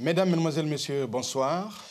Mesdames, Mesdemoiselles, Messieurs, bonsoir.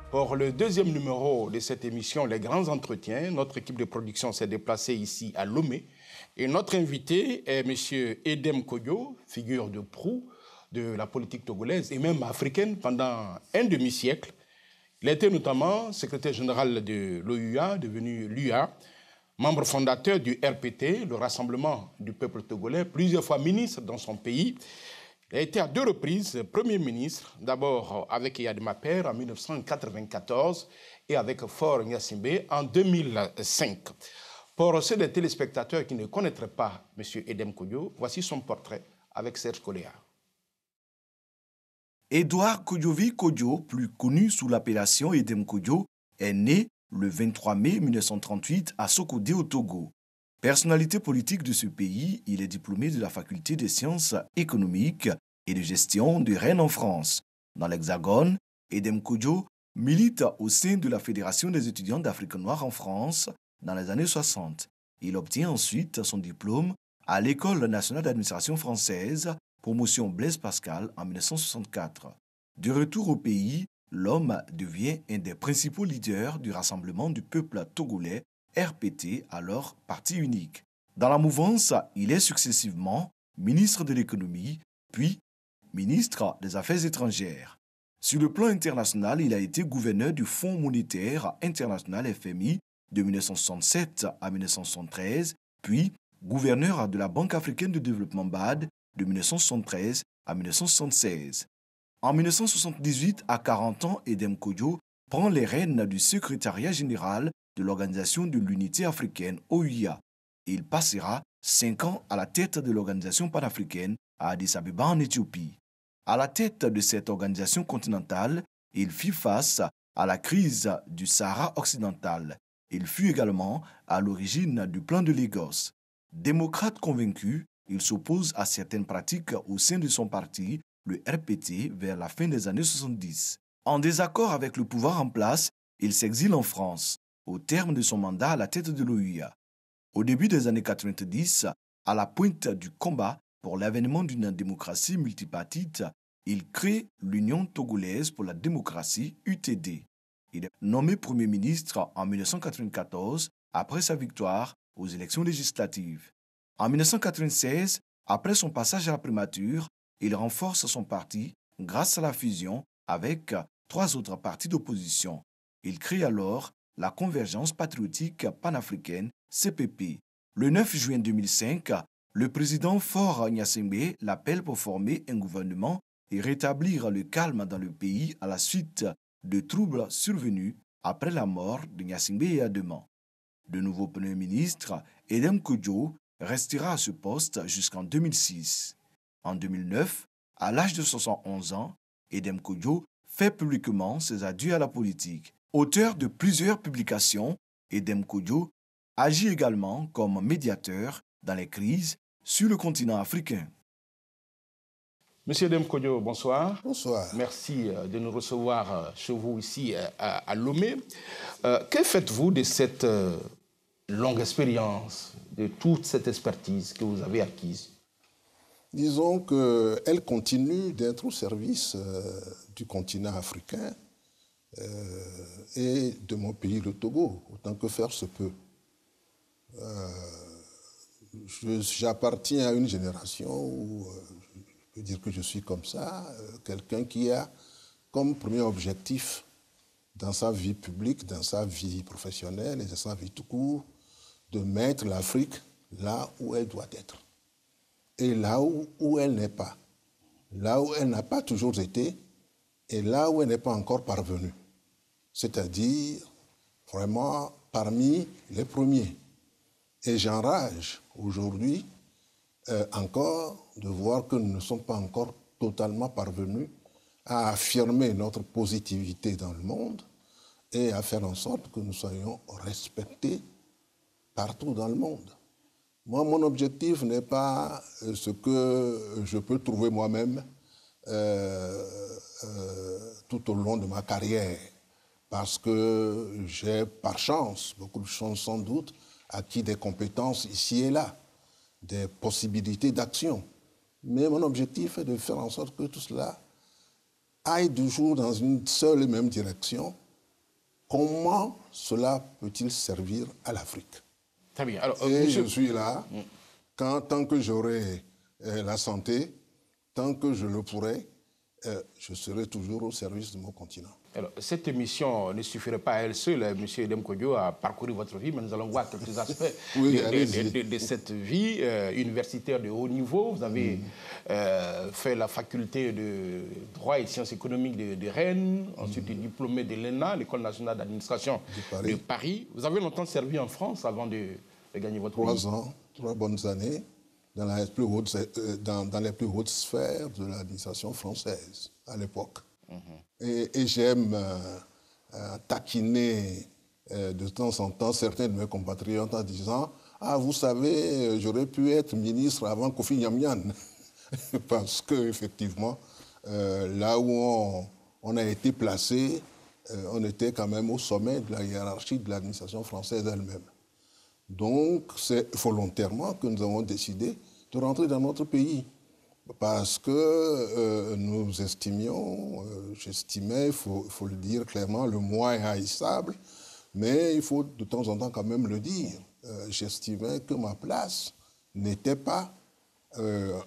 Pour le deuxième numéro de cette émission, Les Grands Entretiens, notre équipe de production s'est déplacée ici à Lomé. Et notre invité est M. Edem Kodjo, figure de proue de la politique togolaise et même africaine pendant un demi-siècle. Il a été notamment secrétaire général de l'OUA, devenu l'UA, membre fondateur du RPT, le Rassemblement du peuple togolais, plusieurs fois ministre dans son pays. Il a été à 2 reprises Premier ministre, d'abord avec Eyadema Père en 1994 et avec Faure Gnassingbé en 2005. Pour ceux des téléspectateurs qui ne connaîtraient pas M. Edem Kodjo, voici son portrait avec Serge Koléa. Edouard Kodjovi Kodjo, plus connu sous l'appellation Edem Kodjo, est né le 23 mai 1938 à Sokodé au Togo. Personnalité politique de ce pays, il est diplômé de la faculté des sciences économiques et de gestion de Rennes en France. Dans l'Hexagone, Edem Kodjo milite au sein de la Fédération des étudiants d'Afrique noire en France dans les années 60. Il obtient ensuite son diplôme à l'École nationale d'administration française, promotion Blaise Pascal en 1964. De retour au pays, l'homme devient un des principaux leaders du Rassemblement du peuple togolais, RPT, alors parti unique. Dans la mouvance, il est successivement ministre de l'économie, puis ministre des Affaires étrangères. Sur le plan international, il a été gouverneur du Fonds monétaire international FMI de 1967 à 1973, puis gouverneur de la Banque africaine de développement BAD de 1973 à 1976. En 1978, à 40 ans, Edem Kodjo prend les rênes du secrétariat général de l'Organisation de l'Unité africaine, OUA. Il passera 5 ans à la tête de l'Organisation panafricaine à Addis Abeba en Éthiopie. À la tête de cette organisation continentale, il fit face à la crise du Sahara occidental. Il fut également à l'origine du plan de Lagos. Démocrate convaincu, il s'oppose à certaines pratiques au sein de son parti, le RPT, vers la fin des années 70. En désaccord avec le pouvoir en place, il s'exile en France, au terme de son mandat à la tête de l'OUA. Au début des années 90, à la pointe du combat pour l'avènement d'une démocratie multipartite, il crée l'Union togolaise pour la démocratie, UTD. Il est nommé Premier ministre en 1994, après sa victoire aux élections législatives. En 1996, après son passage à la primature, il renforce son parti grâce à la fusion avec 3 autres partis d'opposition. Il crée alors la Convergence patriotique panafricaine, CPP. Le 9 juin 2005, le président Faure Gnassingbé l'appelle pour former un gouvernement et rétablir le calme dans le pays à la suite de troubles survenus après la mort de Gnassingbé et Eyadema. De nouveau Premier ministre, Edem Kodjo restera à ce poste jusqu'en 2006. En 2009, à l'âge de 71 ans, Edem Kodjo fait publiquement ses adieux à la politique. Auteur de plusieurs publications, Edem Kodjo agit également comme médiateur dans les crises sur le continent africain. Monsieur Edem Kodjo, bonsoir. Bonsoir. Merci de nous recevoir chez vous ici à Lomé. Que faites-vous de cette longue expérience, de toute cette expertise que vous avez acquise? Disons qu'elle continue d'être au service du continent africain et de mon pays, le Togo, autant que faire se peut. J'appartiens à une génération où je peux dire que je suis comme ça, quelqu'un qui a comme premier objectif dans sa vie publique, dans sa vie professionnelle et dans sa vie tout court, de mettre l'Afrique là où elle doit être. Et là où elle n'est pas. Là où elle n'a pas toujours été et là où elle n'est pas encore parvenue. C'est-à-dire vraiment parmi les premiers. Et j'enrage aujourd'hui encore de voir que nous ne sommes pas encore totalement parvenus à affirmer notre positivité dans le monde et à faire en sorte que nous soyons respectés partout dans le monde. Moi, mon objectif n'est pas ce que je peux trouver moi-même tout au long de ma carrière, parce que j'ai, par chance, beaucoup de chance sans doute, acquis des compétences ici et là, des possibilités d'action. Mais mon objectif est de faire en sorte que tout cela aille toujours dans une seule et même direction. Comment cela peut-il servir à l'Afrique? Très bien. Alors, et monsieur... je suis là, tant que j'aurai la santé, tant que je le pourrai, je serai toujours au service de mon continent. Alors, cette émission ne suffirait pas à elle seule, M. Edem Kodjo, à parcourir votre vie, mais nous allons voir quelques aspects oui, de cette vie universitaire de haut niveau. Vous avez fait la faculté de droit et sciences économiques de Rennes, ensuite diplômé de l'ENA, l'École nationale d'administration de Paris. Vous avez longtemps servi en France avant de gagner votre vie. 3 ans, 3 bonnes années, dans les plus hautes sphères de l'administration française à l'époque. Et j'aime taquiner de temps en temps certains de mes compatriotes en disant « Ah, vous savez, j'aurais pu être ministre avant Kofi Nnamdi » parce qu'effectivement, là où on a été placé, on était quand même au sommet de la hiérarchie de l'administration française elle-même. Donc, c'est volontairement que nous avons décidé de rentrer dans notre pays. Parce que nous estimions, j'estimais, il faut le dire clairement, le moi est haïssable, mais il faut de temps en temps quand même le dire. J'estimais que ma place n'était pas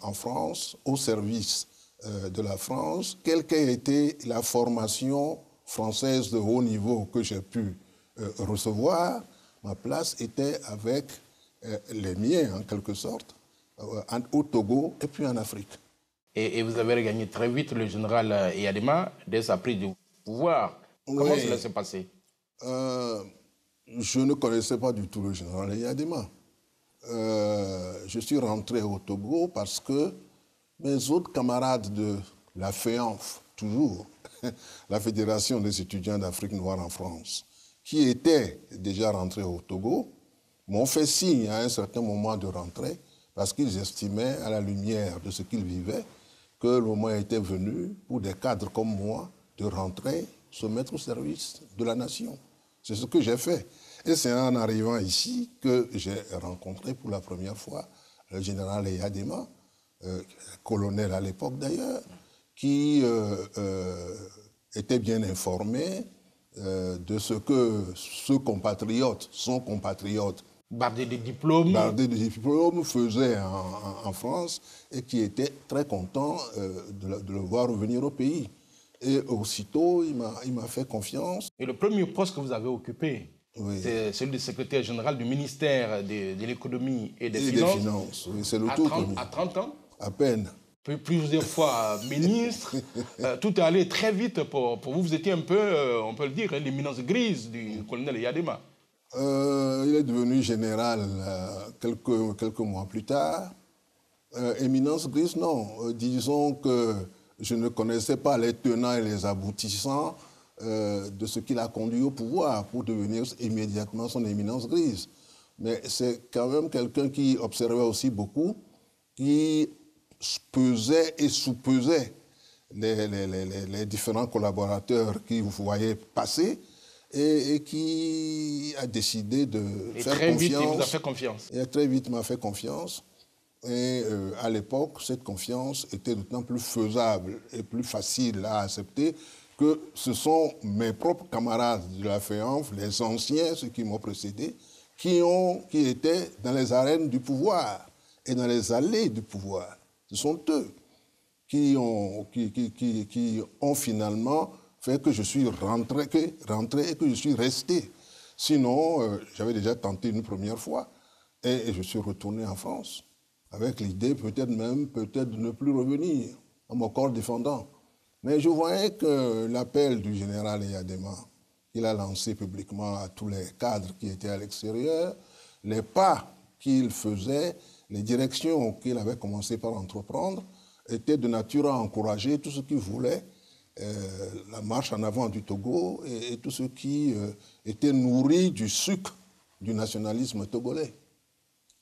en France, au service de la France, quelle qu'ait été la formation française de haut niveau que j'ai pu recevoir, ma place était avec les miens, en quelque sorte, au Togo et puis en Afrique. Et vous avez regagné très vite le général Eyadema dès sa prise de pouvoir. Comment cela s'est passé? Je ne connaissais pas du tout le général Eyadema. Je suis rentré au Togo parce que mes autres camarades de la FEANF, toujours, la Fédération des étudiants d'Afrique noire en France, qui étaient déjà rentrés au Togo, m'ont fait signe à un certain moment de rentrer parce qu'ils estimaient, à la lumière de ce qu'ils vivaient, que le moment était venu pour des cadres comme moi de rentrer, se mettre au service de la nation. C'est ce que j'ai fait. Et c'est en arrivant ici que j'ai rencontré pour la première fois le général Eyadema, colonel à l'époque d'ailleurs, qui était bien informé de ce que son compatriote, bardé de diplômes. Bardé de diplômes, faisait en France et qui était très content de le voir revenir au pays. Et aussitôt, il m'a fait confiance. Et le premier poste que vous avez occupé, oui, c'est celui de secrétaire général du ministère de l'économie et des finances. Oui, c'est le tout premier. À 30 ans? À peine. Plusieurs fois ministre. Tout est allé très vite pour vous. Vous étiez un peu, on peut le dire, l'éminence grise du colonel Eyadema. Il est devenu général quelques mois plus tard. Éminence grise, non. Disons que je ne connaissais pas les tenants et les aboutissants de ce qui l'a conduit au pouvoir pour devenir immédiatement son éminence grise. Mais c'est quand même quelqu'un qui observait aussi beaucoup, qui pesait et sous-pesait les différents collaborateurs qu'il voyait passer, et qui a décidé de faire confiance. Très vite, il vous a fait confiance. Et très vite, m'a fait confiance. Et à l'époque, cette confiance était d'autant plus faisable et plus facile à accepter que ce sont mes propres camarades de la FEANF, les anciens, ceux qui m'ont précédé, qui étaient dans les arènes du pouvoir et dans les allées du pouvoir. Ce sont eux qui ont finalement fait que je suis rentré et que je suis resté. Sinon, j'avais déjà tenté une première fois et je suis retourné en France avec l'idée peut-être de ne plus revenir à mon corps défendant. Mais je voyais que l'appel du général Eyadema, qu'il a lancé publiquement à tous les cadres qui étaient à l'extérieur, les pas qu'il faisait, les directions qu'il avait commencé par entreprendre, étaient de nature à encourager tout ce qui voulait la marche en avant du Togo et tout ce qui était nourri du sucre du nationalisme togolais.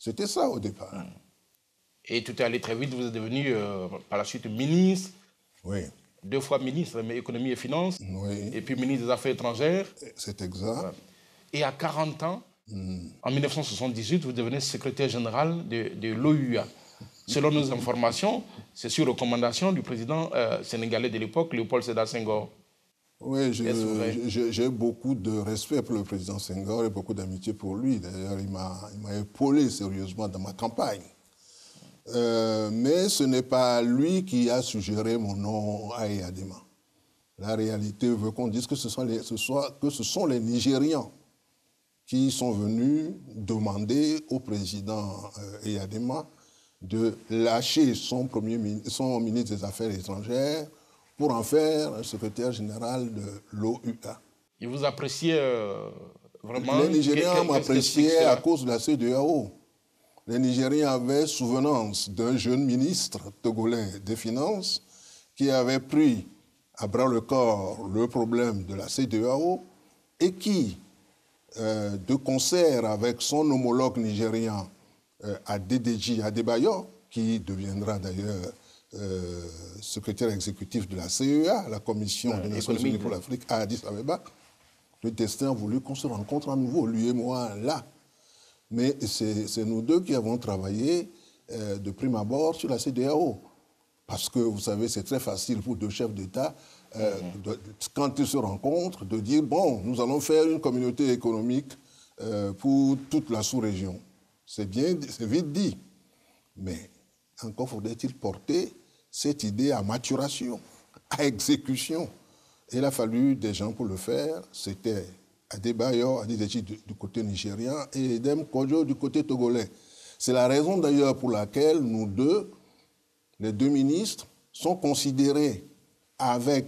C'était ça au départ. Et tout est allé très vite, vous êtes devenu par la suite ministre. Oui. 2 fois ministre, mais économie et finances. Oui. Et puis ministre des Affaires étrangères. C'est exact. Et à 40 ans, en 1978, vous devenez secrétaire général de l'OUA. Selon nos informations, c'est sur recommandation du président sénégalais de l'époque, Léopold Sédar Senghor. Oui, j'ai beaucoup de respect pour le président Senghor et beaucoup d'amitié pour lui. D'ailleurs, il m'a épaulé sérieusement dans ma campagne. Mais ce n'est pas lui qui a suggéré mon nom à Eyadema. La réalité veut qu'on dise que ce sont les Nigérians qui sont venus demander au président Eyadema de lâcher son ministre des Affaires étrangères pour en faire un secrétaire général de l'OUA. Et vous appréciez vraiment... Les Nigériens m'appréciaient à cause de la CEDEAO. Les Nigériens avaient souvenance d'un jeune ministre togolais des Finances qui avait pris à bras-le-corps le problème de la CEDEAO et qui, de concert avec son homologue nigérien Adedeji Adebayor, qui deviendra d'ailleurs secrétaire exécutif de la CEA, la Commission des Nations Unies pour l'Afrique, à Addis Abeba, le destin a voulu qu'on se rencontre à nouveau, lui et moi, là. Mais c'est nous deux qui avons travaillé de prime abord sur la CEDEAO. Parce que, vous savez, c'est très facile pour 2 chefs d'État, quand ils se rencontrent, de dire, bon, nous allons faire une communauté économique pour toute la sous-région. C'est vite dit. Mais encore faudrait-il porter cette idée à maturation, à exécution. Et il a fallu des gens pour le faire. C'était Adebayor, Adedeji du côté nigérien et Edem Kodjo du côté togolais. C'est la raison d'ailleurs pour laquelle nous deux, les 2 ministres, sont considérés avec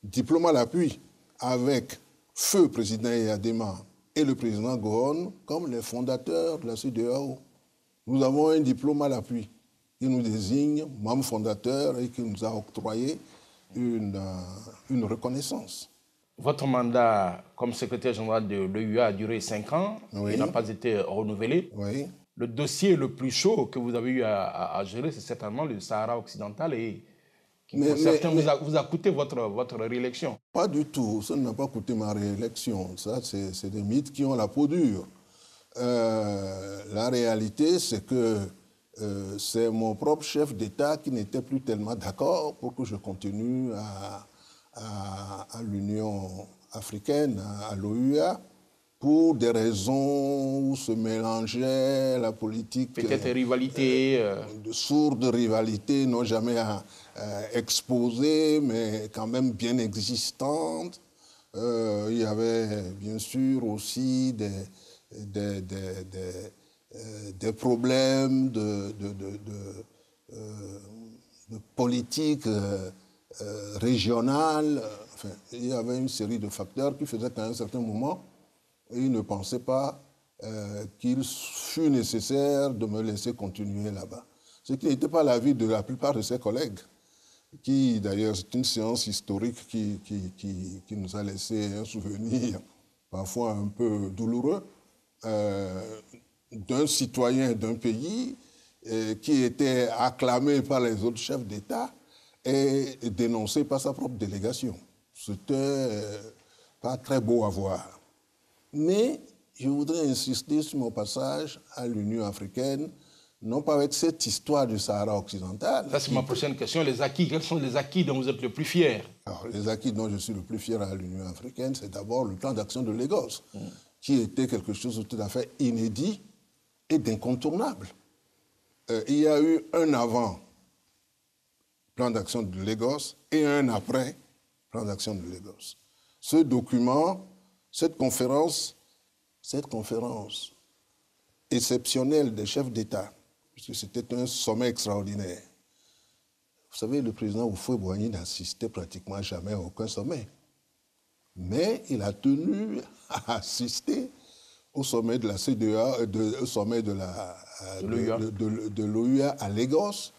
diplôme à l'appui, avec feu président Eyadema et le président Gohon comme les fondateurs de la CEDEAO. Nous avons un diplôme à l'appui qui nous désigne membre fondateur et qui nous a octroyé une reconnaissance. Votre mandat comme secrétaire général de l'OUA a duré 5 ans. Oui. Il n'a pas été renouvelé. Oui. Le dossier le plus chaud que vous avez eu à gérer, c'est certainement le Sahara occidental et qui, pour certains, vous a coûté votre réélection. Pas du tout. Ça ne m'a pas coûté ma réélection. Ça, c'est des mythes qui ont la peau dure. La réalité, c'est que c'est mon propre chef d'État qui n'était plus tellement d'accord pour que je continue à l'Union africaine, à l'OUA, pour des raisons où se mélangeait la politique... Peut-être rivalité... de sourdes rivalités, non jamais exposées, mais quand même bien existantes. Il y avait bien sûr aussi des problèmes de politique régionale. Enfin, il y avait une série de facteurs qui faisaient qu'à un certain moment, il ne pensait pas qu'il fût nécessaire de me laisser continuer là-bas. Ce qui n'était pas l'avis de la plupart de ses collègues, qui d'ailleurs, c'est une séance historique qui nous a laissé un souvenir parfois un peu douloureux d'un citoyen d'un pays qui était acclamé par les autres chefs d'État et dénoncé par sa propre délégation. C'était pas très beau à voir. Mais je voudrais insister sur mon passage à l'Union africaine, non pas avec cette histoire du Sahara occidental. Ça, c'est ma prochaine question. Les acquis, quels sont les acquis dont vous êtes le plus fier? Alors, les acquis dont je suis le plus fier à l'Union africaine, c'est d'abord le plan d'action de Lagos, qui était quelque chose de tout à fait inédit et d'incontournable. Il y a eu un avant plan d'action de Lagos et un après plan d'action de Lagos. Ce document, cette conférence exceptionnelle des chefs d'État, puisque c'était un sommet extraordinaire. Vous savez, le président Houphouët-Boigny n'assistait pratiquement jamais à aucun sommet. Mais il a tenu à assister au sommet de la CEDEA, au sommet de l'OUA à Lagos,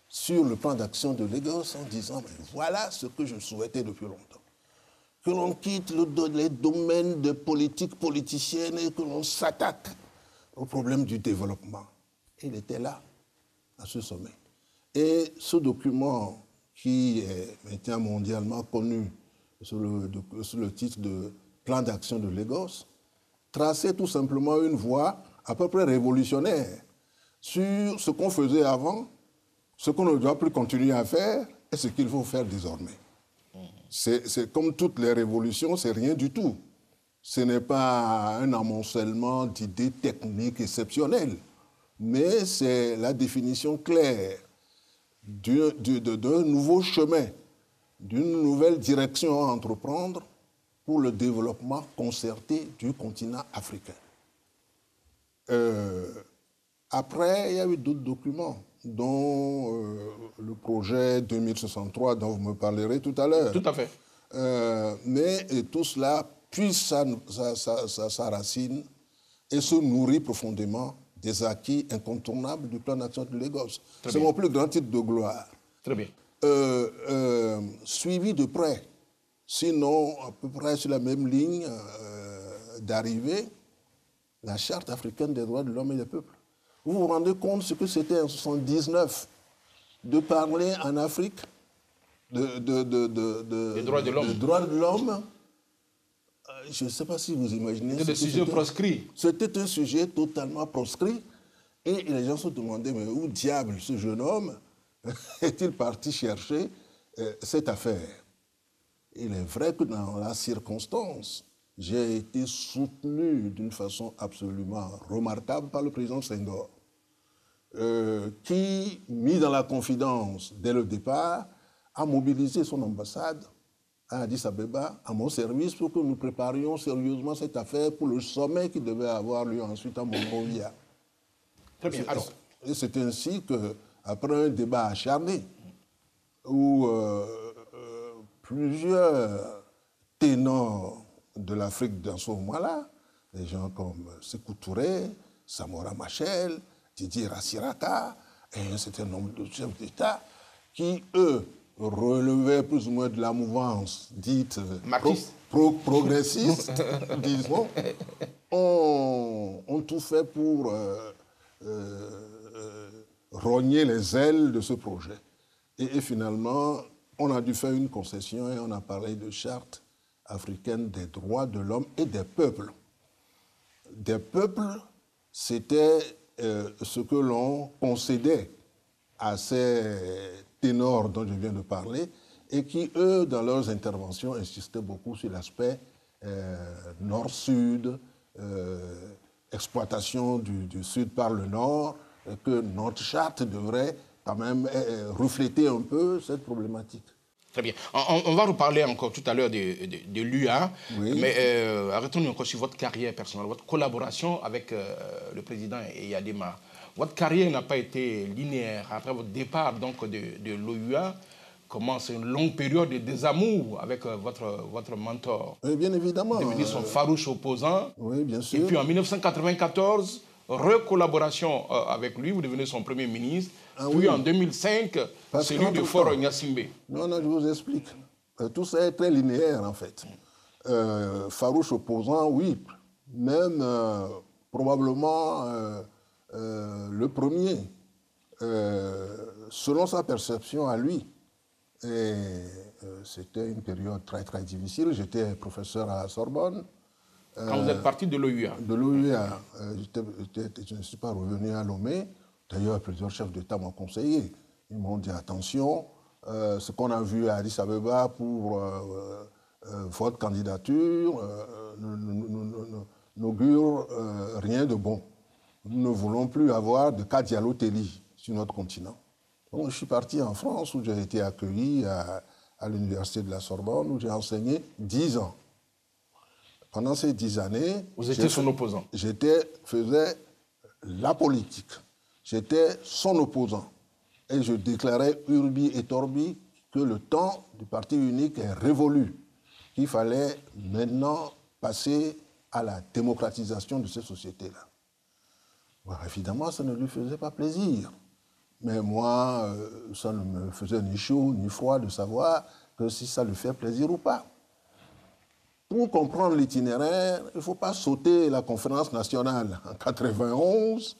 sur le plan d'action de Lagos, en disant « voilà ce que je souhaitais depuis longtemps. Que l'on quitte les domaines de politique politicienne et que l'on s'attaque au problème du développement. Il était là, à ce sommet. Et ce document qui est maintenant mondialement connu sous le titre de Plan d'action de Lagos, traçait tout simplement une voie à peu près révolutionnaire sur ce qu'on faisait avant, ce qu'on ne doit plus continuer à faire et ce qu'il faut faire désormais. C'est comme toutes les révolutions, c'est rien du tout. Ce n'est pas un amoncellement d'idées techniques exceptionnelles, mais c'est la définition claire d'un nouveau chemin, d'une nouvelle direction à entreprendre pour le développement concerté du continent africain. Après, il y a eu d'autres documents, dont le projet 2063 dont vous me parlerez tout à l'heure. Tout à fait. Mais tout cela puise sa racine et se nourrit profondément des acquis incontournables du plan d'action de Lagos. C'est mon plus grand titre de gloire. Très bien. Suivi de près, sinon à peu près sur la même ligne d'arrivée, la Charte africaine des droits de l'homme et des peuples. Vous vous rendez compte ce que c'était en 1979 de parler en Afrique des droits de l'homme. Je ne sais pas si vous imaginez. C'était des sujets proscrits. C'était un sujet totalement proscrit. Et les gens se demandaient, mais où diable ce jeune homme est-il parti chercher cette affaire? Il est vrai que dans la circonstance, j'ai été soutenu d'une façon absolument remarquable par le président Senghor, qui, mis dans la confidence dès le départ, a mobilisé son ambassade à Addis Abeba, à mon service, pour que nous préparions sérieusement cette affaire pour le sommet qui devait avoir lieu ensuite à Monrovia. Très bien. Alors, et c'est ainsi qu'après un débat acharné, où plusieurs ténors de l'Afrique dans ce moment-là, des gens comme Sékou Touré, Samora Machel, Didier Rassiraka, et un certain nombre de chefs d'État, qui, eux, relevaient plus ou moins de la mouvance dite progressiste, disons, ont tout fait pour rogner les ailes de ce projet. Et finalement, on a dû faire une concession et on a parlé de charte africaine des droits de l'homme et des peuples. Des peuples, c'était ce que l'on concédait à ces ténors dont je viens de parler et qui, eux, dans leurs interventions, insistaient beaucoup sur l'aspect nord-sud, exploitation du sud par le nord, que notre charte devrait quand même refléter un peu cette problématique. Très bien. On va reparler encore tout à l'heure de l'UA, oui. Mais arrêtons-nous encore sur votre carrière personnelle, votre collaboration avec le président Eyadema. Votre carrière n'a pas été linéaire. Après votre départ donc, de l'OUA, commence une longue période de désamour avec votre mentor. Oui, bien évidemment. Devenu son farouche opposant. Oui, bien sûr. Et puis en 1994, recollaboration avec lui, vous devenez son premier ministre. Ah, puis oui. En 2005, celui de Fort Gnassingbé. Non, je vous explique. Tout ça est très linéaire en fait. Farouche opposant, oui. Même probablement le premier, selon sa perception à lui. C'était une période très très difficile. J'étais professeur à la Sorbonne. Quand vous êtes parti de l'OUA? De l'OUA. Je ne suis pas revenu à Lomé. D'ailleurs, plusieurs chefs d'État m'ont conseillé. Ils m'ont dit attention, ce qu'on a vu à Addis Abeba pour votre candidature n'augure rien de bon. Nous ne voulons plus avoir de cas Diallo-Telli sur notre continent. Donc, je suis parti en France où j'ai été accueilli à l'université de la Sorbonne où j'ai enseigné 10 ans. Pendant ces 10 années... Vous étiez son opposant? Faisais la politique. J'étais son opposant. Et je déclarais urbi et torbi que le temps du parti unique est révolu. Qu'il fallait maintenant passer à la démocratisation de ces sociétés-là. Bon, évidemment, ça ne lui faisait pas plaisir. Mais moi, ça ne me faisait ni chaud ni froid de savoir que si ça lui fait plaisir ou pas. Pour comprendre l'itinéraire, il ne faut pas sauter la conférence nationale en 91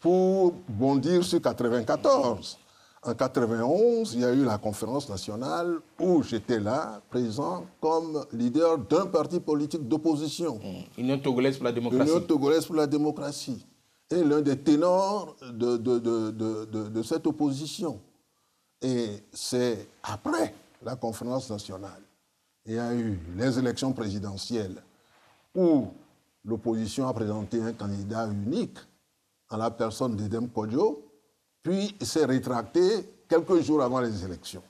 pour bondir sur 94. En 91, il y a eu la conférence nationale où j'étais là, présent comme leader d'un parti politique d'opposition. Union togolaise pour la démocratie. Union togolaise pour la démocratie. Et l'un des ténors de cette opposition. Et c'est après la conférence nationale, il y a eu les élections présidentielles où l'opposition a présenté un candidat unique en la personne d'Edem Kodjo, puis s'est rétracté quelques jours avant les élections.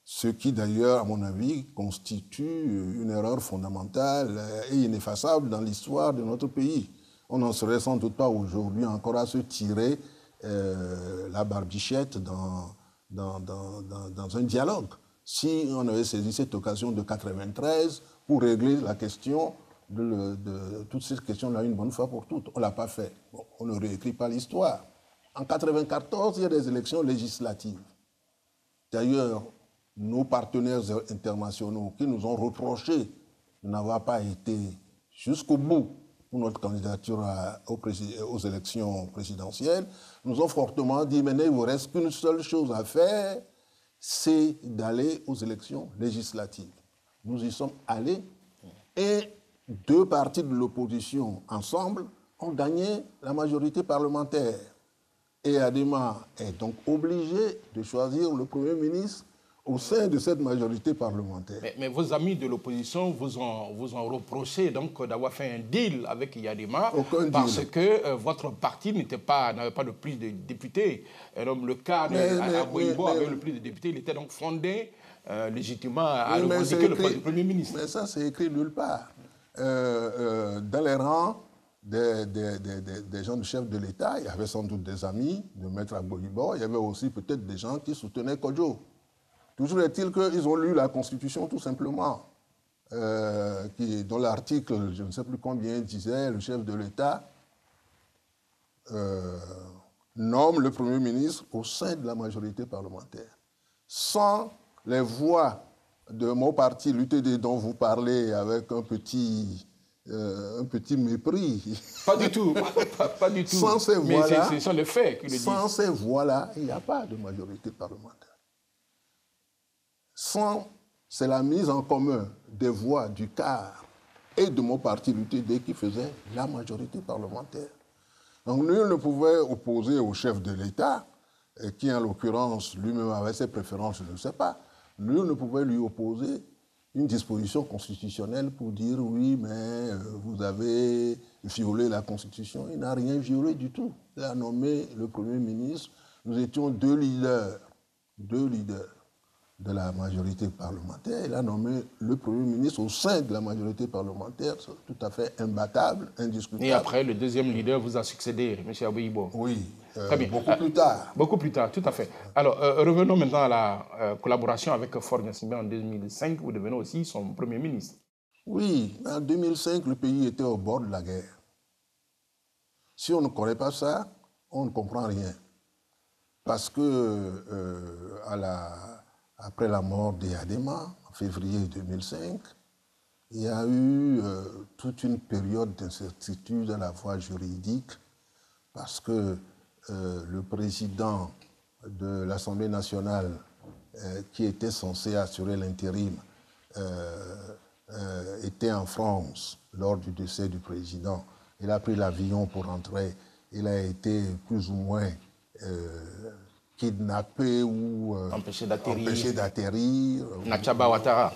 Ce qui d'ailleurs, à mon avis, constitue une erreur fondamentale et ineffaçable dans l'histoire de notre pays. On n'en serait sans doute pas aujourd'hui encore à se tirer la barbichette dans un dialogue. Si on avait saisi cette occasion de 93 pour régler la question de toutes ces questions-là une bonne fois pour toutes. On ne l'a pas fait. Bon, on ne réécrit pas l'histoire. En 94, il y a des élections législatives. D'ailleurs, nos partenaires internationaux qui nous ont reproché de n'avoir pas été jusqu'au bout pour notre candidature aux élections présidentielles, nous ont fortement dit, mais il ne vous reste qu'une seule chose à faire, c'est d'aller aux élections législatives. Nous y sommes allés et deux partis de l'opposition ensemble ont gagné la majorité parlementaire. Et Adema est donc obligé de choisir le Premier ministre au sein de cette majorité parlementaire. Mais vos amis de l'opposition vous ont reproché donc d'avoir fait un deal avec Yadema parce que votre parti n'avait pas le plus de députés. Et donc le cas d'Aboyibo avait le plus de députés. Il était donc fondé légitimement à revendiquer le poste du Premier ministre. Mais ça, c'est écrit nulle part. Dans les rangs des gens du chef de l'État, il y avait sans doute des amis de Maître Aboyibo, il y avait aussi peut-être des gens qui soutenaient Kodjo. Toujours est-il qu'ils ont lu la Constitution tout simplement, dont l'article, je ne sais plus combien, disait le chef de l'État nomme le Premier ministre au sein de la majorité parlementaire. Sans les voix de mon parti, l'UTD, dont vous parlez avec un petit mépris. Pas du tout, pas du tout. Sans ces voix-là, ce sont les faits qui le disent. Sans ces voix-là, il n'y a pas de majorité parlementaire. C'est la mise en commun des voix du CAR et de mon parti, l'UTD, qui faisait la majorité parlementaire. Donc nul ne pouvait opposer au chef de l'État, qui en l'occurrence lui-même avait ses préférences, je ne sais pas, nul ne pouvait lui opposer une disposition constitutionnelle pour dire oui, mais vous avez violé la Constitution. Il n'a rien violé du tout. Il a nommé le Premier ministre. Nous étions deux leaders de la majorité parlementaire. Il a nommé le Premier ministre au sein de la majorité parlementaire. C'est tout à fait imbattable, indiscutable. Et après, le deuxième leader vous a succédé, M. Aboyibo. Oui, beaucoup plus tard. Beaucoup plus tard, tout à fait. Alors, revenons maintenant à la collaboration avec Faure Gnassingbé en 2005. Vous devenez aussi son Premier ministre. Oui, en 2005, le pays était au bord de la guerre. Si on ne connaît pas ça, on ne comprend rien. Parce que après la mort d'Adema, en février 2005, il y a eu toute une période d'incertitude à la fois juridique, parce que le président de l'Assemblée nationale, qui était censé assurer l'intérim, était en France lors du décès du président. Il a pris l'avion pour rentrer. Il a été plus ou moins kidnappé ou empêché d'atterrir. Nachaba Ouattara.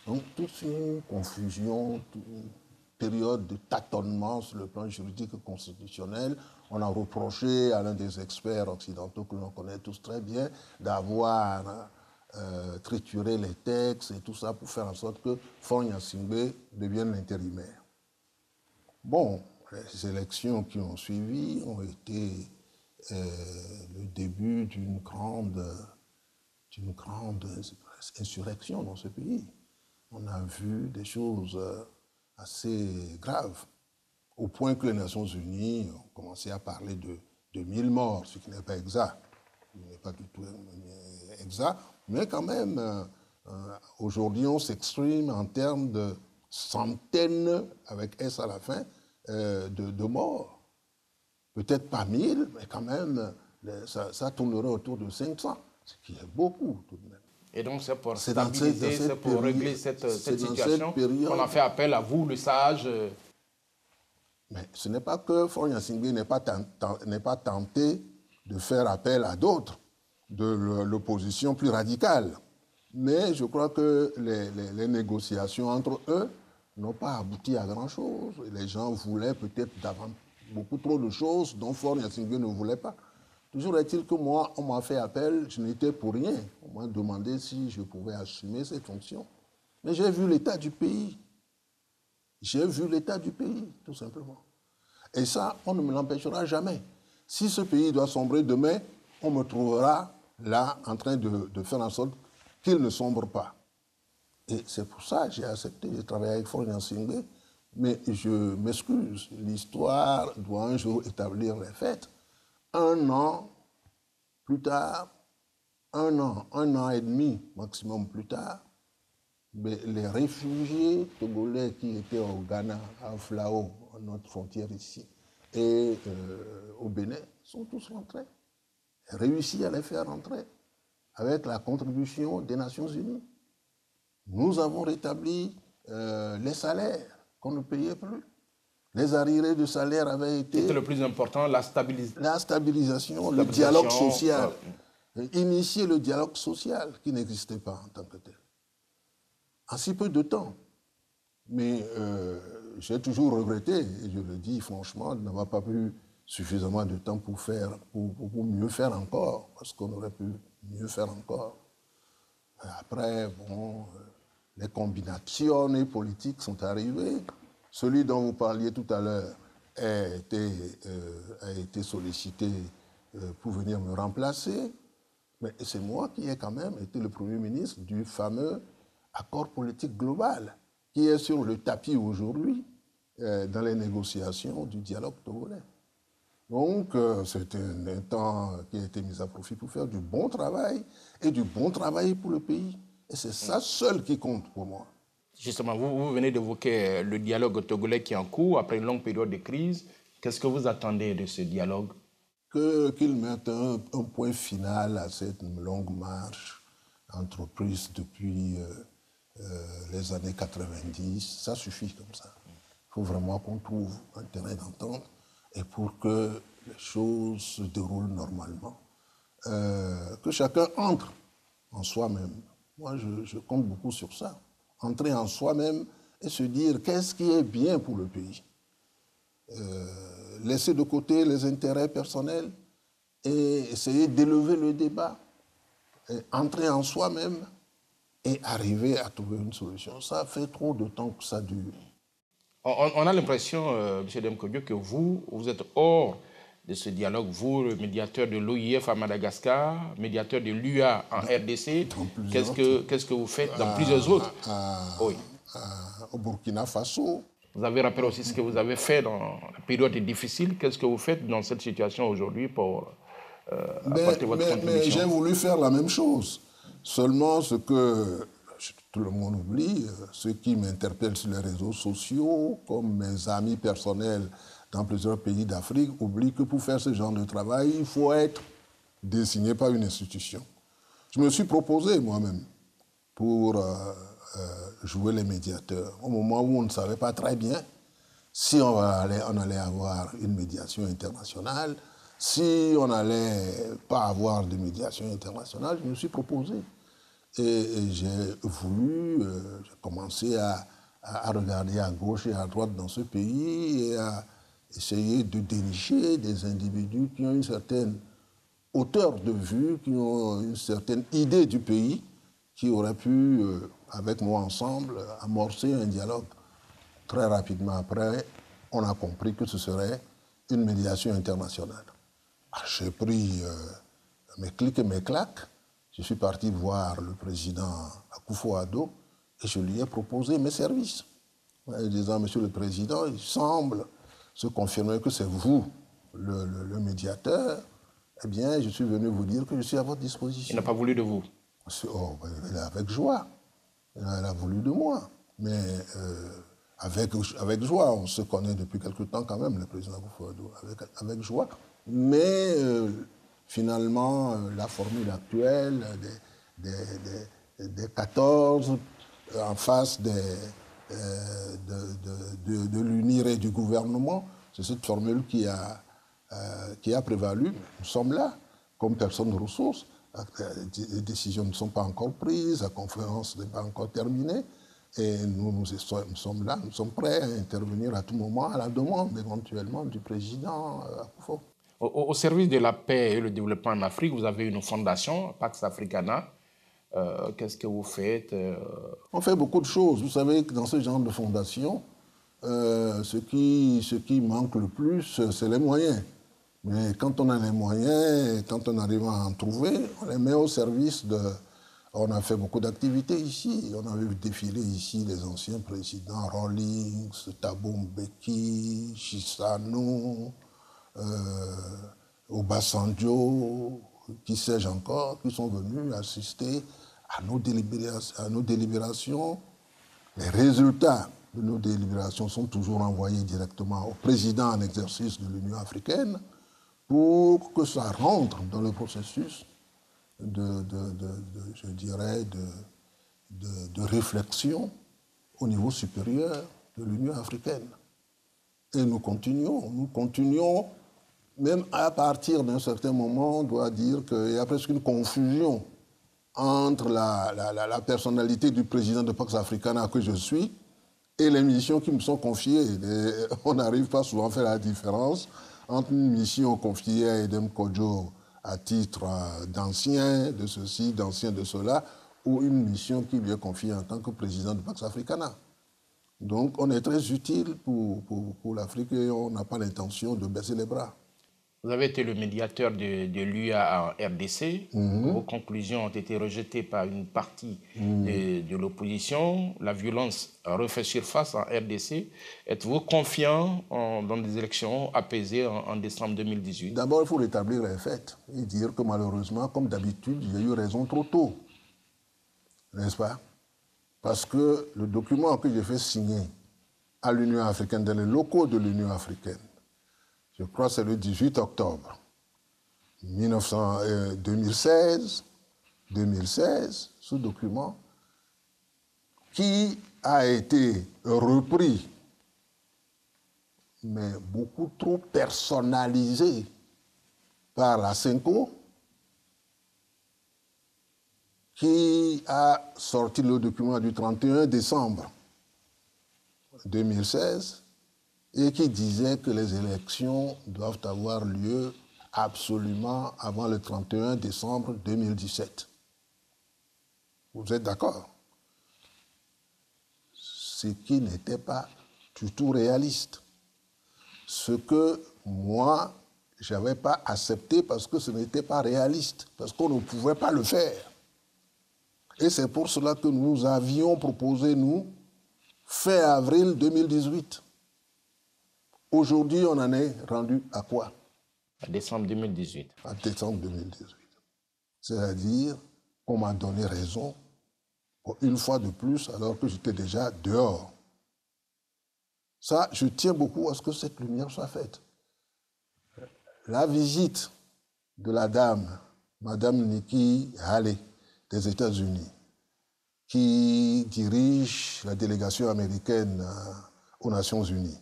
Donc toute une confusion, une période de tâtonnement sur le plan juridique et constitutionnel. On a reproché à l'un des experts occidentaux que l'on connaît tous très bien d'avoir trituré les textes et tout ça pour faire en sorte que Faure Gnassingbé devienne l'intérimaire. Bon, les élections qui ont suivi ont été le début d'une grande insurrection dans ce pays. On a vu des choses assez graves, au point que les Nations Unies ont commencé à parler de 1000 morts, ce qui n'est pas exact. Ce n'est pas du tout exact, mais quand même, aujourd'hui, on s'exprime en termes de centaines, avec S à la fin, de morts. peut-être pas 1000, mais quand même, ça tournerait autour de 500, ce qui est beaucoup tout de même. Et donc c'est pour C'est stabiliser, c'est pour régler cette situation qu'on a fait appel à vous, le sage. Mais ce n'est pas que Faure Gnassingbé n'est pas tenté de faire appel à d'autres de l'opposition plus radicale. Mais je crois que les négociations entre eux n'ont pas abouti à grand-chose. Les gens voulaient peut-être beaucoup trop de choses dont Faure Gnassingbé ne voulait pas. Toujours est-il que moi, on m'a fait appel, je n'étais pour rien. On m'a demandé si je pouvais assumer cette fonction. Mais j'ai vu l'état du pays. J'ai vu l'état du pays, tout simplement. Et ça, on ne me l'empêchera jamais. Si ce pays doit sombrer demain, on me trouvera là en train de faire en sorte qu'il ne sombre pas. Et c'est pour ça que j'ai accepté de travailler avec Faure Gnassingbé. Mais je m'excuse, l'histoire doit un jour établir les faits. Un an plus tard, un an et demi maximum plus tard, mais les réfugiés togolais qui étaient au Ghana, à Flao, à notre frontière ici, et au Bénin, sont tous rentrés. Réussi à les faire rentrer avec la contribution des Nations Unies. Nous avons rétabli les salaires qu'on ne payait plus. Les arriérés de salaire avaient été... C'était le plus important, la stabilisation, le dialogue social. Initier le dialogue social qui n'existait pas en tant que tel. En si peu de temps. Mais j'ai toujours regretté, et je le dis franchement, de n'avoir pas eu suffisamment de temps pour mieux faire encore, parce qu'on aurait pu mieux faire encore. Après, bon, les combinations politiques sont arrivées. Celui dont vous parliez tout à l'heure a été sollicité pour venir me remplacer. Mais c'est moi qui ai quand même été le Premier ministre du fameux accord politique global qui est sur le tapis aujourd'hui dans les négociations du dialogue togolais. Donc, c'est un temps qui a été mis à profit pour faire du bon travail et du bon travail pour le pays. Et c'est ça seul qui compte pour moi. Justement, vous venez d'évoquer le dialogue togolais qui est en cours après une longue période de crise. Qu'est-ce que vous attendez de ce dialogue? Qu'il mette un point final à cette longue marche entreprise depuis les années 90. Ça suffit comme ça. Il faut vraiment qu'on trouve un terrain d'entente et pour que les choses se déroulent normalement. Que chacun entre en soi-même. Moi, je compte beaucoup sur ça. Entrer en soi-même et se dire qu'est-ce qui est bien pour le pays. Laisser de côté les intérêts personnels et essayer d'élever le débat, et entrer en soi-même et arriver à trouver une solution. Ça fait trop de temps que ça dure. On a l'impression, M. Edem Kodjo, que vous êtes hors de ce dialogue, vous, le médiateur de l'OIF à Madagascar, médiateur de l'UA en RDC. Qu'est-ce que vous faites dans plusieurs autres? Oui. Au Burkina Faso. Vous avez rappelé aussi ce que vous avez fait dans la période difficile. Qu'est-ce que vous faites dans cette situation aujourd'hui pour apporter votre contribution? Mais j'ai voulu faire la même chose. Seulement ce que tout le monde oublie, ceux qui m'interpellent sur les réseaux sociaux, comme mes amis personnels dans plusieurs pays d'Afrique, oublient que pour faire ce genre de travail, il faut être désigné par une institution. Je me suis proposé moi-même pour jouer les médiateurs. Au moment où on ne savait pas très bien si on allait avoir une médiation internationale, si on n'allait pas avoir de médiation internationale, je me suis proposé. Et j'ai voulu, j'ai commencé à regarder à gauche et à droite dans ce pays et à essayer de dénicher des individus qui ont une certaine hauteur de vue, qui ont une certaine idée du pays, qui auraient pu, avec moi ensemble, amorcer un dialogue. Très rapidement après, on a compris que ce serait une médiation internationale. J'ai pris mes clics et mes claques. Je suis parti voir le président Akufo-Addo et je lui ai proposé mes services. En disant, Monsieur le Président, il semble se confirmer que c'est vous le médiateur. Eh bien, je suis venu vous dire que je suis à votre disposition. Il n'a pas voulu de vous? Oh, avec joie. Il a voulu de moi. Mais avec joie. On se connaît depuis quelque temps quand même, le président Akufo-Addo, avec joie. Mais finalement, la formule actuelle des 14 en face de l'UNIR et du gouvernement, c'est cette formule qui a prévalu. Nous sommes là, comme personne de ressources. Les décisions ne sont pas encore prises, la conférence n'est pas encore terminée. Et nous sommes là, nous sommes prêts à intervenir à tout moment à la demande éventuellement du président Akufo. Au service de la paix et le développement en Afrique, vous avez une fondation, Pax Africana. Qu'est-ce que vous faites On fait beaucoup de choses. Vous savez que dans ce genre de fondation, ce qui manque le plus, c'est les moyens. Mais quand on a les moyens, quand on arrive à en trouver, on les met au service de... On a fait beaucoup d'activités ici. On a vu défiler ici les anciens présidents, Rawlings, Thabo Mbeki, Chissano, Obasanjo, qui sais-je encore, qui sont venus assister à nos délibérations. Les résultats de nos délibérations sont toujours envoyés directement au président en exercice de l'Union africaine pour que ça rentre dans le processus je dirais, de réflexion au niveau supérieur de l'Union africaine. Et nous continuons, même à partir d'un certain moment, on doit dire qu'il y a presque une confusion entre la personnalité du président de Pax Africana que je suis et les missions qui me sont confiées. On n'arrive pas souvent à faire la différence entre une mission confiée à Edem Kodjo à titre d'ancien de ceci, d'ancien de cela, ou une mission qui lui est confiée en tant que président de Pax Africana. Donc on est très utile pour l'Afrique et on n'a pas l'intention de baisser les bras. Vous avez été le médiateur de l'UA en RDC. Vos conclusions ont été rejetées par une partie de l'opposition. La violence refait surface en RDC. Êtes-vous confiant dans des élections apaisées en décembre 2018? D'abord, il faut rétablir les faits et dire que malheureusement, comme d'habitude, j'ai eu raison trop tôt. N'est-ce pas? Parce que le document que j'ai fait signer à l'Union africaine, dans les locaux de l'Union africaine, je crois que c'est le 18 octobre 2016, ce document, qui a été repris, mais beaucoup trop personnalisé par la CENCO, qui a sorti le document du 31 décembre 2016 et qui disait que les élections doivent avoir lieu absolument avant le 31 décembre 2017. Vous êtes d'accord? Ce qui n'était pas du tout réaliste. Ce que moi, je n'avais pas accepté parce que ce n'était pas réaliste, parce qu'on ne pouvait pas le faire. Et c'est pour cela que nous avions proposé, nous, fin avril 2018. Aujourd'hui, on en est rendu à quoi? À décembre 2018. À décembre 2018. C'est-à-dire qu'on m'a donné raison une fois de plus alors que j'étais déjà dehors. Ça, je tiens beaucoup à ce que cette lumière soit faite. La visite de la dame, Madame Nikki Haley, des États-Unis, qui dirige la délégation américaine aux Nations Unies,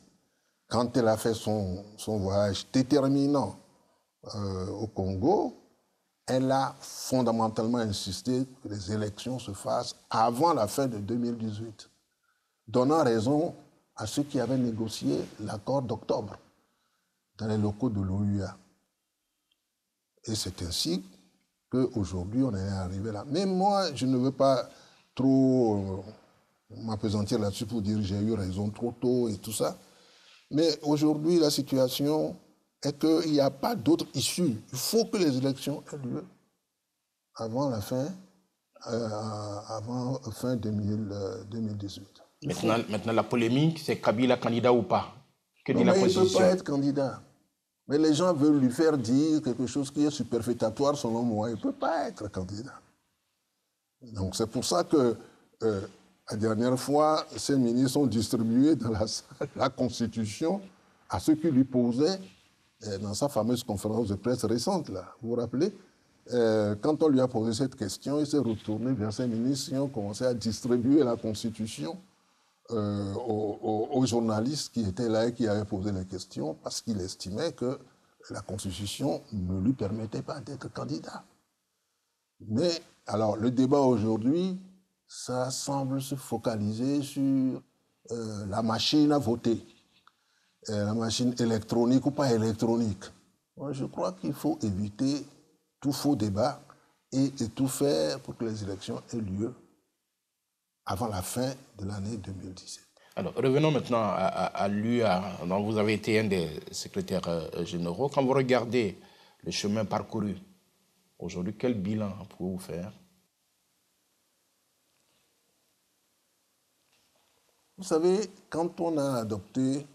quand elle a fait son voyage déterminant au Congo, elle a fondamentalement insisté que les élections se fassent avant la fin de 2018, donnant raison à ceux qui avaient négocié l'accord d'octobre dans les locaux de l'OUA. Et c'est ainsi qu'aujourd'hui, on est arrivé là. Mais moi, je ne veux pas trop m'appesantir là-dessus pour dire que j'ai eu raison trop tôt et tout ça. Mais aujourd'hui, la situation est qu'il n'y a pas d'autre issue. Il faut que les élections aient lieu avant la fin, avant fin 2018. Maintenant, la polémique, c'est Kabila candidat ou pas? Que dit la position? Il ne peut pas être candidat. Mais les gens veulent lui faire dire quelque chose qui est superfétatoire selon moi. Il ne peut pas être candidat. Donc c'est pour ça que La dernière fois, ces ministres ont distribué dans la Constitution à ceux qui lui posaient dans sa fameuse conférence de presse récente, là. Vous vous rappelez? Quand on lui a posé cette question, il s'est retourné vers ses ministres et ont commencé à distribuer la Constitution aux journalistes qui étaient là et qui avaient posé les questions parce qu'il estimait que la Constitution ne lui permettait pas d'être candidat. Mais alors, le débat aujourd'hui, ça semble se focaliser sur la machine à voter, la machine électronique ou pas électronique. Moi, je crois qu'il faut éviter tout faux débat et tout faire pour que les élections aient lieu avant la fin de l'année 2017. Alors, revenons maintenant à l'UA, dont vous avez été un des secrétaires généraux. Quand vous regardez le chemin parcouru, aujourd'hui, quel bilan pouvez-vous faire? Vous savez, quand on a adopté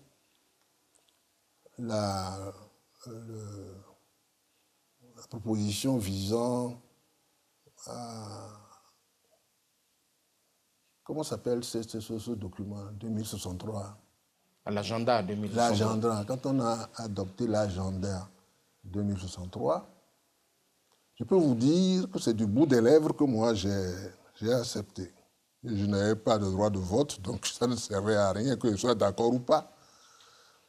la proposition visant à... Comment s'appelle ce document 2063? L'agenda 2063. L'agenda. Quand on a adopté l'agenda 2063, je peux vous dire que c'est du bout des lèvres que moi j'ai accepté. Je n'avais pas de droit de vote, donc ça ne servait à rien que je sois d'accord ou pas.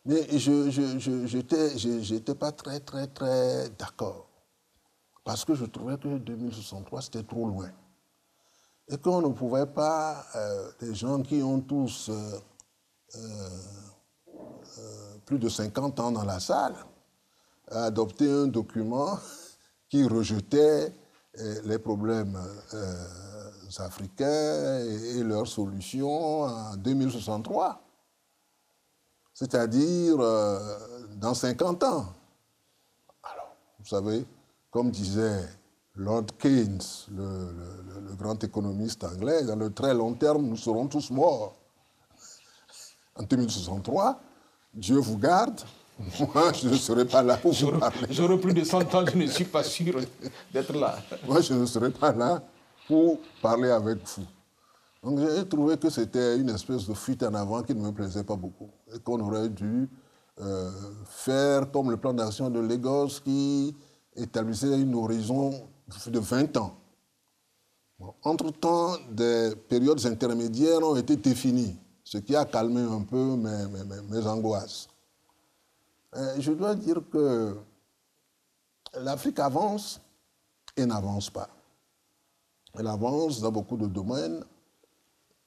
Mais je n'étais pas très d'accord. Parce que je trouvais que 2063, c'était trop loin. Et qu'on ne pouvait pas, les gens qui ont tous plus de 50 ans dans la salle, adopter un document qui rejetait les problèmes africains et leurs solutions en 2063. C'est-à-dire dans 50 ans. Alors, vous savez, comme disait Lord Keynes, le grand économiste anglais, dans le très long terme, nous serons tous morts. En 2063, Dieu vous garde, moi je ne serai pas là pour vous parler. J'aurai plus de 100 ans, je ne suis pas sûr d'être là. Moi je ne serai pas là pour parler avec vous. Donc j'ai trouvé que c'était une espèce de fuite en avant qui ne me plaisait pas beaucoup. Et qu'on aurait dû faire comme le plan d'action de Lagos qui établissait une horizon de 20 ans. Bon, entre-temps, des périodes intermédiaires ont été définies, ce qui a calmé un peu mes angoisses. Je dois dire que l'Afrique avance et n'avance pas. Elle avance dans beaucoup de domaines,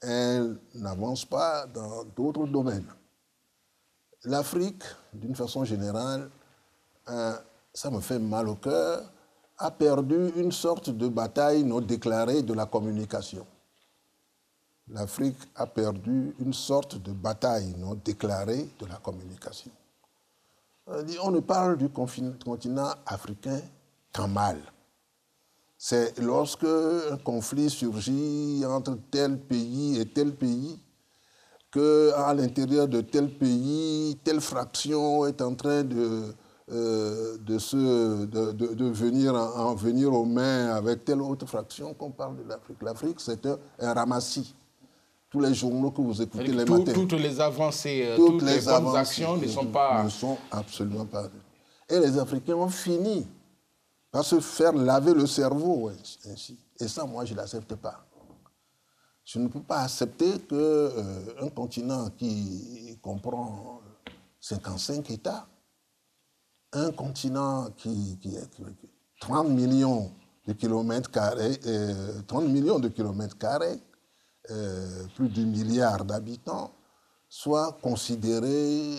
elle n'avance pas dans d'autres domaines. L'Afrique, d'une façon générale, ça me fait mal au cœur, a perdu une sorte de bataille non déclarée de la communication. L'Afrique a perdu une sorte de bataille non déclarée de la communication. On ne parle du continent africain qu'en mal. C'est lorsque un conflit surgit entre tel pays et tel pays, qu'à l'intérieur de tel pays, telle fraction est en train de venir aux mains avec telle autre fraction qu'on parle de l'Afrique. L'Afrique, c'est un ramassis. Tous les journaux que vous écoutez les matins. Toutes les avancées, toutes les bonnes actions ne sont pas... Ne sont absolument pas... Et les Africains ont fini par se faire laver le cerveau ainsi. Et ça, moi, je ne l'accepte pas. Je ne peux pas accepter qu'un continent qui comprend 55 États, un continent qui est 30 millions de kilomètres carrés, plus du milliard d'habitants, soit considéré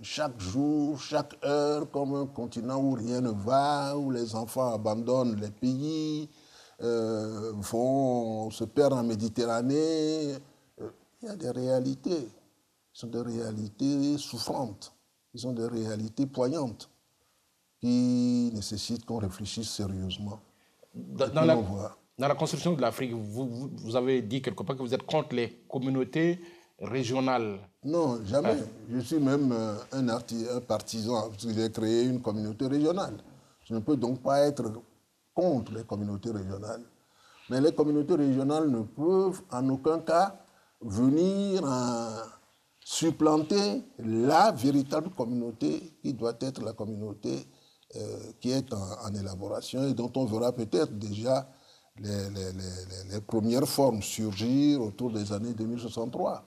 chaque jour, chaque heure comme un continent où rien ne va, où les enfants abandonnent les pays, vont se perdre en Méditerranée. Il y a des réalités. Ce sont des réalités souffrantes. Ce sont des réalités poignantes qui nécessitent qu'on réfléchisse sérieusement. Dans la construction de l'Afrique, vous avez dit quelque part que vous êtes contre les communautés régionales. Non, jamais. Je suis même un partisan, parce que j'ai créé une communauté régionale. Je ne peux donc pas être contre les communautés régionales. Mais les communautés régionales ne peuvent en aucun cas venir supplanter la véritable communauté qui doit être la communauté qui est en élaboration et dont on verra peut-être déjà les premières formes surgir autour des années 2063.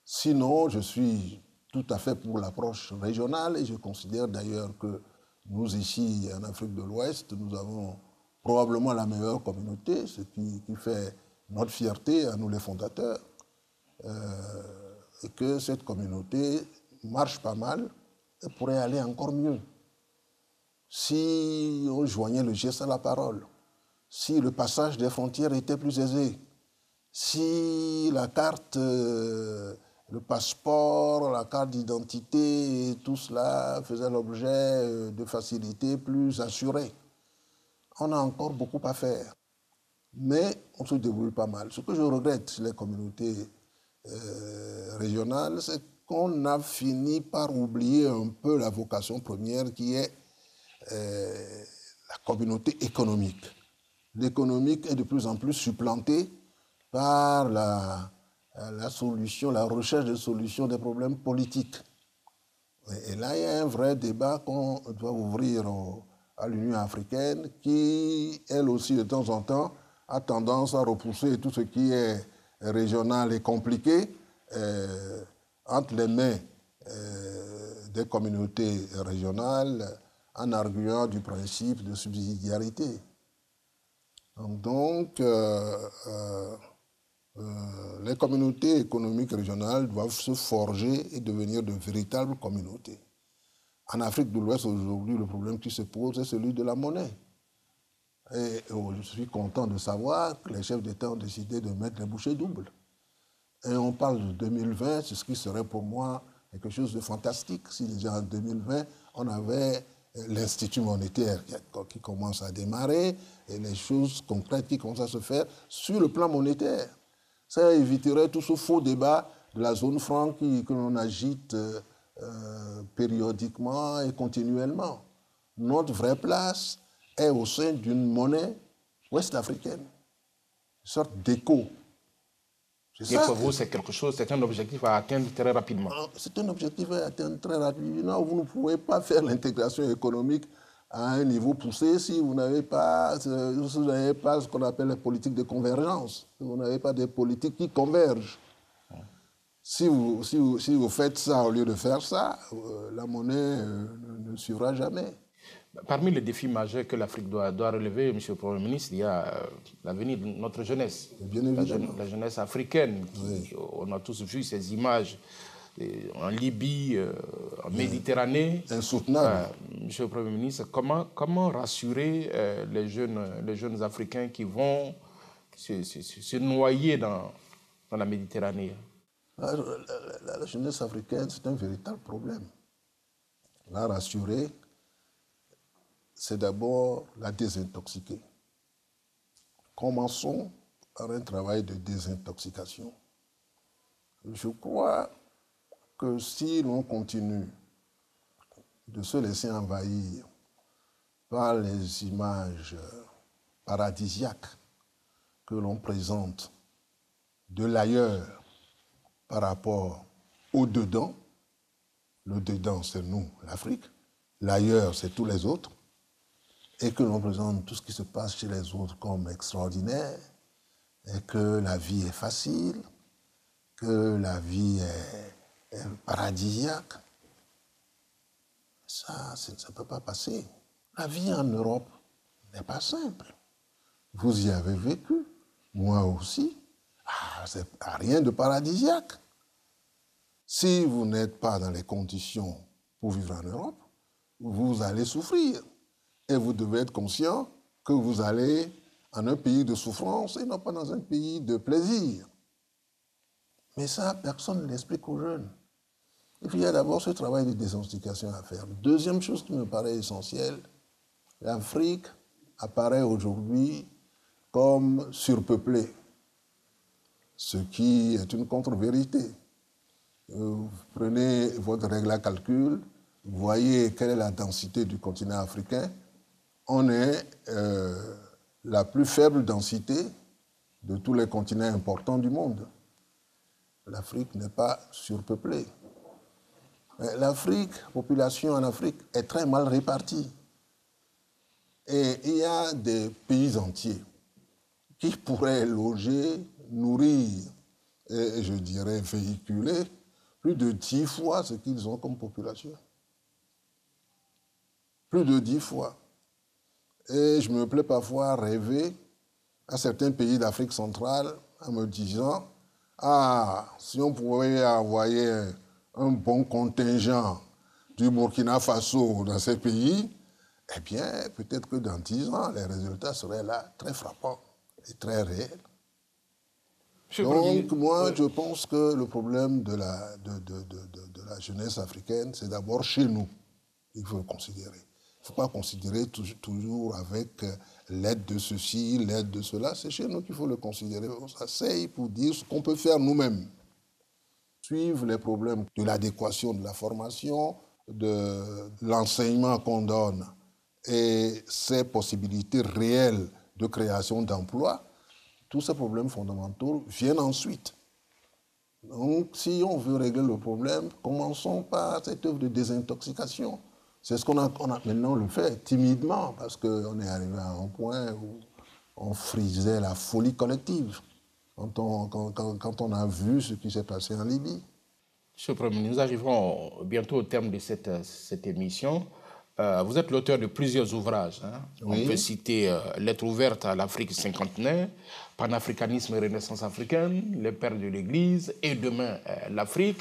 Sinon, je suis tout à fait pour l'approche régionale et je considère d'ailleurs que nous, ici, en Afrique de l'Ouest, nous avons probablement la meilleure communauté, ce qui fait notre fierté à nous les fondateurs, et que cette communauté marche pas mal et pourrait aller encore mieux. Si on joignait le geste à la parole, si le passage des frontières était plus aisé, si la carte, le passeport, la carte d'identité, tout cela faisait l'objet de facilités plus assurées. On a encore beaucoup à faire, mais on se débrouille pas mal. Ce que je regrette chez les communautés régionales, c'est qu'on a fini par oublier un peu la vocation première qui est la communauté économique. L'économique est de plus en plus supplantée par la solution, la recherche de solutions des problèmes politiques. Et là, il y a un vrai débat qu'on doit ouvrir à l'Union africaine qui, elle aussi, de temps en temps, a tendance à repousser tout ce qui est régional et compliqué entre les mains des communautés régionales en arguant du principe de subsidiarité. Donc, les communautés économiques régionales doivent se forger et devenir de véritables communautés. En Afrique de l'Ouest, aujourd'hui, le problème qui se pose est celui de la monnaie. Et je suis content de savoir que les chefs d'État ont décidé de mettre les bouchées doubles. Et on parle de 2020, c'est ce qui serait pour moi quelque chose de fantastique. Si déjà en 2020, on avait l'Institut monétaire qui commence à démarrer et les choses concrètes qui commencent à se faire sur le plan monétaire. Ça éviterait tout ce faux débat de la zone franc que l'on agite périodiquement et continuellement. Notre vraie place est au sein d'une monnaie ouest-africaine, une sorte d'écho. Et pour vous, c'est quelque chose, c'est un objectif à atteindre très rapidement. C'est un objectif à atteindre très rapidement. Vous ne pouvez pas faire l'intégration économique à un niveau poussé si vous n'avez pas ce qu'on appelle les politiques de convergence. Si vous n'avez pas des politiques qui convergent. Si vous faites ça au lieu de faire ça, la monnaie ne suivra jamais. Parmi les défis majeurs que l'Afrique doit relever, M. le Premier ministre, il y a l'avenir de notre jeunesse, la jeunesse africaine. Oui. On a tous vu ces images en Libye, en Méditerranée. Insoutenable. Monsieur le Premier ministre, comment rassurer les jeunes Africains qui vont se noyer dans la Méditerranée? La jeunesse africaine, c'est un véritable problème. La rassurer, c'est d'abord la désintoxiquer. Commençons par un travail de désintoxication. Je crois que si l'on continue de se laisser envahir par les images paradisiaques que l'on présente de l'ailleurs par rapport au dedans, le dedans c'est nous, l'Afrique, l'ailleurs c'est tous les autres, et que l'on présente tout ce qui se passe chez les autres comme extraordinaire, et que la vie est facile, que la vie est paradisiaque, ça ne peut pas passer. La vie en Europe n'est pas simple. Vous y avez vécu, moi aussi. C'est rien de paradisiaque. Si vous n'êtes pas dans les conditions pour vivre en Europe, vous allez souffrir. Et vous devez être conscient que vous allez en un pays de souffrance et non pas dans un pays de plaisir. Mais ça, personne ne l'explique aux jeunes. Et puis il y a d'abord ce travail de désintoxication à faire. Deuxième chose qui me paraît essentielle, l'Afrique apparaît aujourd'hui comme surpeuplée, ce qui est une contre-vérité. Vous prenez votre règle à calcul, vous voyez quelle est la densité du continent africain. On est la plus faible densité de tous les continents importants du monde. L'Afrique n'est pas surpeuplée. L'Afrique, la population en Afrique est très mal répartie. Et il y a des pays entiers qui pourraient loger, nourrir et je dirais véhiculer plus de 10 fois ce qu'ils ont comme population. Plus de 10 fois. Et je me plais parfois à rêver à certains pays d'Afrique centrale en me disant « Ah, si on pouvait envoyer un bon contingent du Burkina Faso dans ces pays, eh bien, peut-être que dans 10 ans, les résultats seraient là, très frappants et très réels. » Donc, moi, je pense que le problème de la jeunesse africaine, c'est d'abord chez nous. Il faut le considérer. Il ne faut pas considérer toujours avec l'aide de ceci, l'aide de cela. C'est chez nous qu'il faut le considérer. On s'asseye pour dire ce qu'on peut faire nous-mêmes. Suivre les problèmes de l'adéquation de la formation, de l'enseignement qu'on donne et ces possibilités réelles de création d'emplois. Tous ces problèmes fondamentaux viennent ensuite. Donc, si on veut régler le problème, commençons par cette œuvre de désintoxication. C'est ce qu'on a maintenant le fait, timidement, parce qu'on est arrivé à un point où on frisait la folie collective quand on a vu ce qui s'est passé en Libye. Monsieur le Premier ministre, nous arriverons bientôt au terme de cette émission. Vous êtes l'auteur de plusieurs ouvrages. Hein. Oui. On peut citer Lettres ouvertes à l'Afrique cinquantenaire, Panafricanisme et Renaissance africaine, Les Pères de l'Église et demain l'Afrique.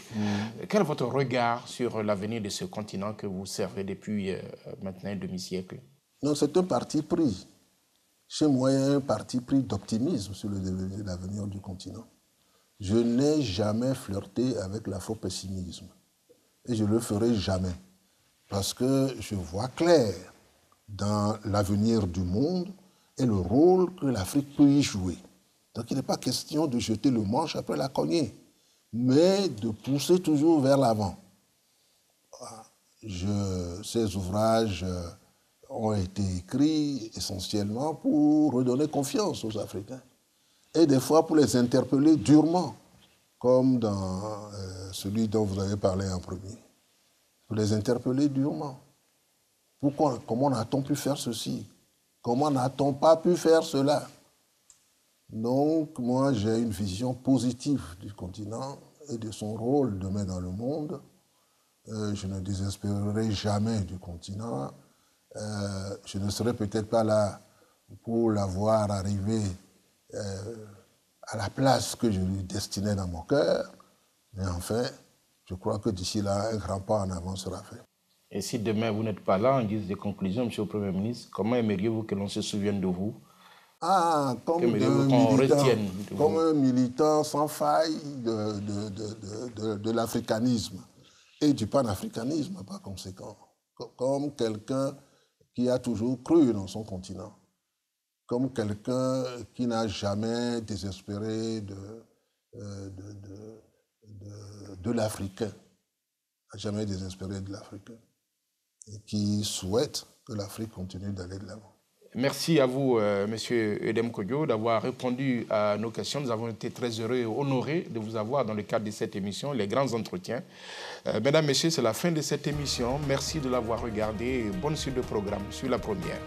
Quel est votre regard sur l'avenir de ce continent que vous servez depuis maintenant un demi-siècle? Non, c'est un parti pris. Chez moi, il y a un parti pris d'optimisme sur l'avenir du continent. Je n'ai jamais flirté avec l'afro-pessimisme. Et je ne le ferai jamais. Parce que je vois clair dans l'avenir du monde et le rôle que l'Afrique peut y jouer. Donc il n'est pas question de jeter le manche après la cognée, mais de pousser toujours vers l'avant. Ces ouvrages ont été écrits essentiellement pour redonner confiance aux Africains et des fois pour les interpeller durement, comme dans celui dont vous avez parlé en premier. Pour les interpeller durement. Pourquoi? Comment n'a-t-on pu faire ceci? Comment n'a-t-on pas pu faire cela? Donc, moi, j'ai une vision positive du continent et de son rôle demain dans le monde. Je ne désespérerai jamais du continent. Je ne serai peut-être pas là pour la voir arriver à la place que je lui destinais dans mon cœur, mais enfin, je crois que d'ici là, un grand pas en avant sera fait. Et si demain vous n'êtes pas là, en guise de conclusion, Monsieur le Premier ministre, comment aimeriez-vous que l'on se souvienne de vous? Comme un militant sans faille de l'africanisme et du panafricanisme, par conséquent. Comme quelqu'un qui a toujours cru dans son continent. Comme quelqu'un qui n'a jamais désespéré de l'Africain, n'a jamais désespéré de l'Africain, et qui souhaite que l'Afrique continue d'aller de l'avant. Merci à vous, Monsieur Edem Kodjo, d'avoir répondu à nos questions. Nous avons été très heureux et honorés de vous avoir dans le cadre de cette émission, Les Grands Entretiens. Mesdames, Messieurs, c'est la fin de cette émission. Merci de l'avoir regardée. Bonne suite de programme sur La Première.